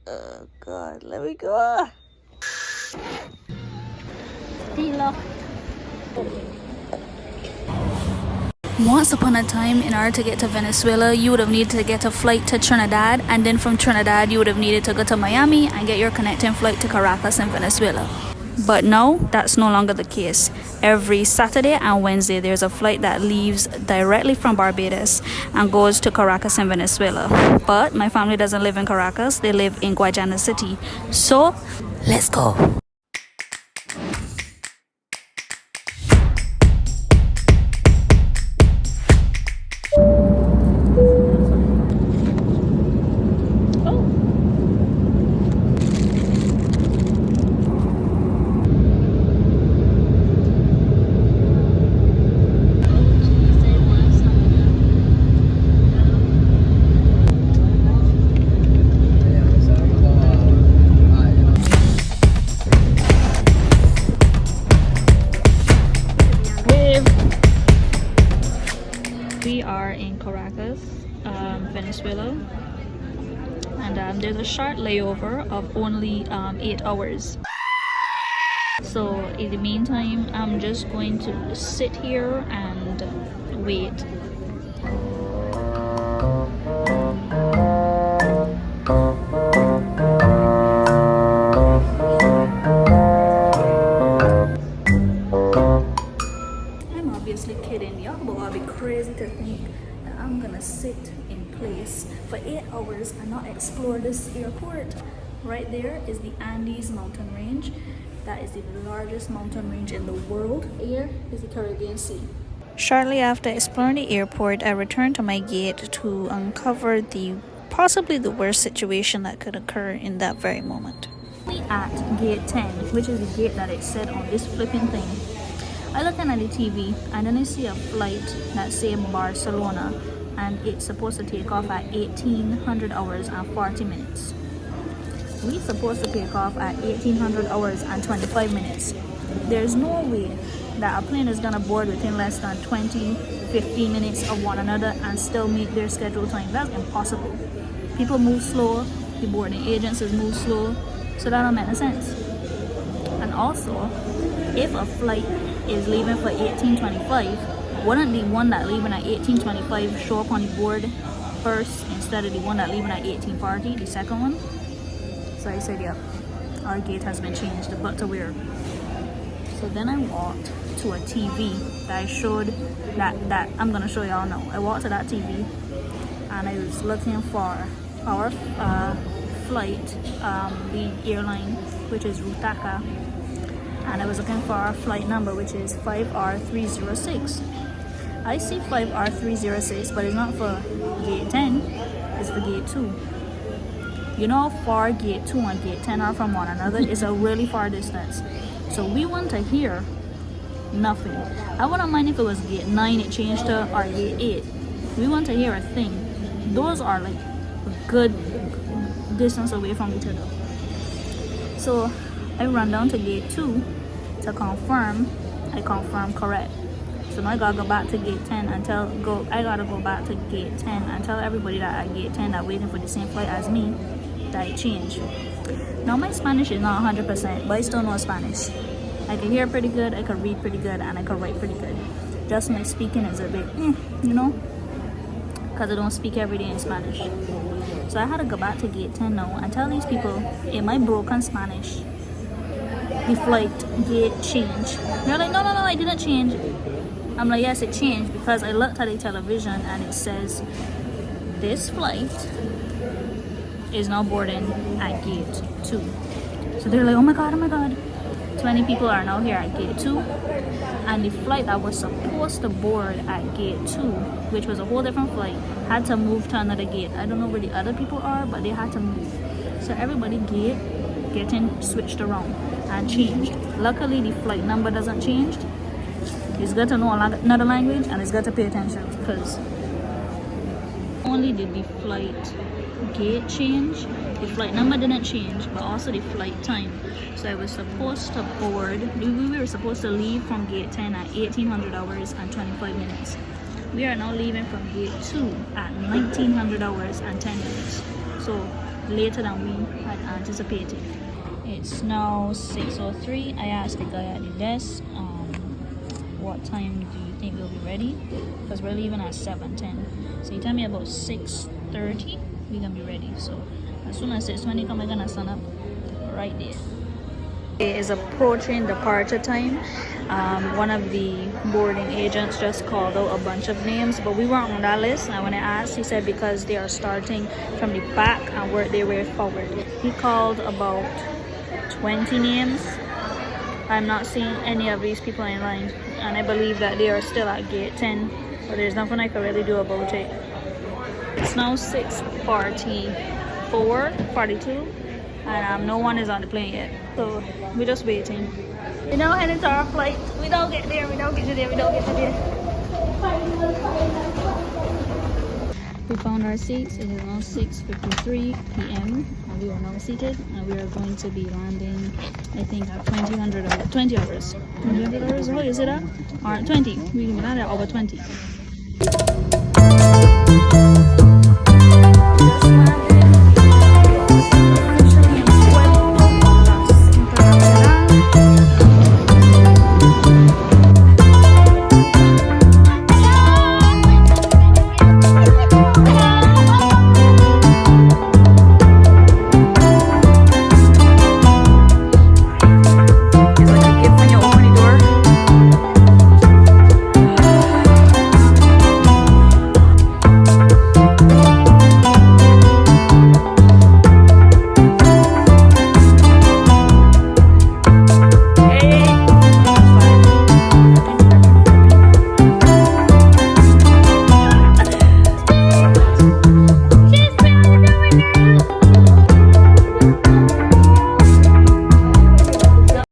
Oh God, let me go. Once upon a time, in order to get to Venezuela, you would have needed to get a flight to Trinidad, and then from Trinidad, you would have needed to go to Miami and get your connecting flight to Caracas in Venezuela. But no, that's no longer the case. Every Saturday and Wednesday, there's a flight that leaves directly from Barbados and goes to Caracas in Venezuela. But my family doesn't live in Caracas, they live in Guayana City. So, let's go. We are in Caracas, Venezuela, and there's a short layover of only 8 hours. So in the meantime, I'm just going to sit here and wait. I'm obviously kidding. Y'all, but I'll be crazy to think that I'm gonna sit in place for 8 hours and not explore this airport. Right there is the Andes mountain range. That is the largest mountain range in the world. Here is the Caribbean Sea. Shortly after exploring the airport, I returned to my gate to uncover possibly the worst situation that could occur in that very moment. At gate 10, which is the gate that it said on this flipping thing, I look at the TV and then I see a flight that says Barcelona, and it's supposed to take off at 1800 hours and 40 minutes. We're supposed to take off at 1800 hours and 25 minutes. There's no way that a plane is gonna board within less than 15 minutes of one another and still meet their scheduled time. That's impossible. People move slow, the boarding agencies move slow, so that don't make no sense. And also, if a flight is leaving for 1825, wouldn't the one that leaving at 1825 show up on the board first instead of the one that leaving at 1840, the second one? So I said, yeah, our gate has been changed, but to where? So then I walked to a TV that I showed that I'm gonna show y'all now. I walked to that TV and I was looking for our flight, the airline, which is Rutaka, and I was looking for our flight number, which is 5R306. I see 5R306, but it's not for gate 10, it's for gate 2. You know how far gate 2 and gate 10 are from one another? It's a really far distance. So we want to hear nothing. I wouldn't mind if it was gate 9 it changed to, or gate 8. We want to hear a thing. Those are like a good distance away from each other. So I run down to gate 2 to confirm I confirm correct. So now I gotta go back to gate 10 and I gotta go back to gate 10 and tell everybody that at gate 10 that waiting for the same flight as me that it changed. Now my Spanish is not 100%, but I still know Spanish. I can hear pretty good, I can read pretty good, and I can write pretty good. Just my speaking is a bit, you know, because I don't speak every day in Spanish. So I had to go back to gate 10 now and tell these people in my broken Spanish, the flight gate changed. They're like, no, I didn't change. I'm like, yes, it changed, because I looked at the television and it says this flight is now boarding at gate 2. So they're like, oh my god, 20 people are now here at gate 2, and the flight that was supposed to board at gate 2, which was a whole different flight, had to move to another gate. I don't know where the other people are, but they had to move. So everybody getting switched around and changed. Luckily the flight number doesn't change. It's good to know another language, and it's good to pay attention, because only did the flight gate change, the flight number didn't change, but also the flight time. So I was supposed to board, we were supposed to leave from gate 10 at 1800 hours and 25 minutes. We are now leaving from gate 2 at 1900 hours and 10 minutes. So later than we had anticipated. It's now 6:03. I asked the guy at the desk, what time do you think we'll be ready? Because we're leaving at 7:10. So he told me about 6:30 we're gonna be ready. So as soon as 6:20 come, we're gonna stand up right there. It is approaching departure time. One of the boarding agents just called out a bunch of names, but we weren't on that list. And when I asked, he said because they are starting from the back and they were forward. He called about 20 names. I'm not seeing any of these people in line, and I believe that they are still at gate 10, but there's nothing I can really do about it. It's now 6:42, and no one is on the plane yet, so we're just waiting. We're now heading to our flight. We don't get there. We found our seats. It is now 6:53 p.m. and we are now seated, and we are going to be landing, I think, at 20 hours. 20 hours? What is it at? 20. We landed at over 20.